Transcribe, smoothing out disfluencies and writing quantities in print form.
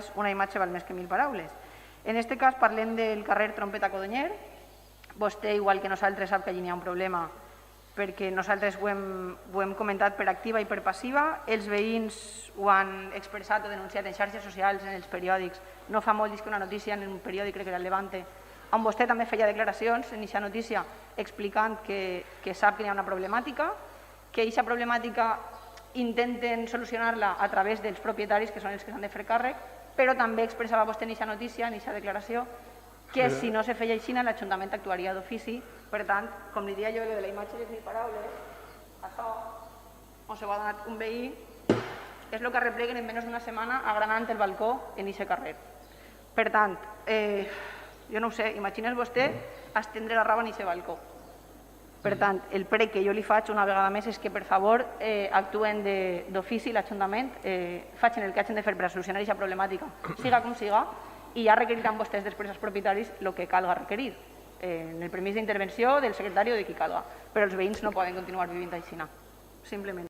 vegades una imatge val més que 1000 paraules. En aquest cas parlem del carrer Trompeta Codonyer. Vostè, igual que nosaltres, sap que allí n'hi ha un problema perquè nosaltres ho hem comentat per activa i per passiva. Els veïns ho han expressat o denunciat en xarxes socials, en els periòdics. No fa molt que una notícia en un periòdic, crec que era el Levante, on vostè també feia declaracions en aquesta notícia explicant que sap que hi ha una problemàtica, que aquesta problemàtica intenten solucionar-la a través dels propietaris, que són els que s'han de fer càrrec, però també expressava vostè en aquesta notícia, en aquesta declaració, que si no se feia així, l'Ajuntament actuaria d'ofici. Per tant, com li deia jo, de la imatge de les 1000 paraules, això, on se va donar un veí, és el que arrepleguen en menys d'una setmana agranant el balcó en aquest carrer. Per tant, jo no ho sé, imagines vostè estendre la roba en aquest balcó. Per tant, el prec que jo li faig una vegada més és que, per favor, actuen d'ofici l'Ajuntament, facin el que hagin de fer per solucionar aquesta problemàtica, siga com siga, i ja requeriran vostès després als propietaris el que calga requerir, en el permís d'intervenció del secretari o de qui calga, però els veïns no poden continuar vivint així, simplement.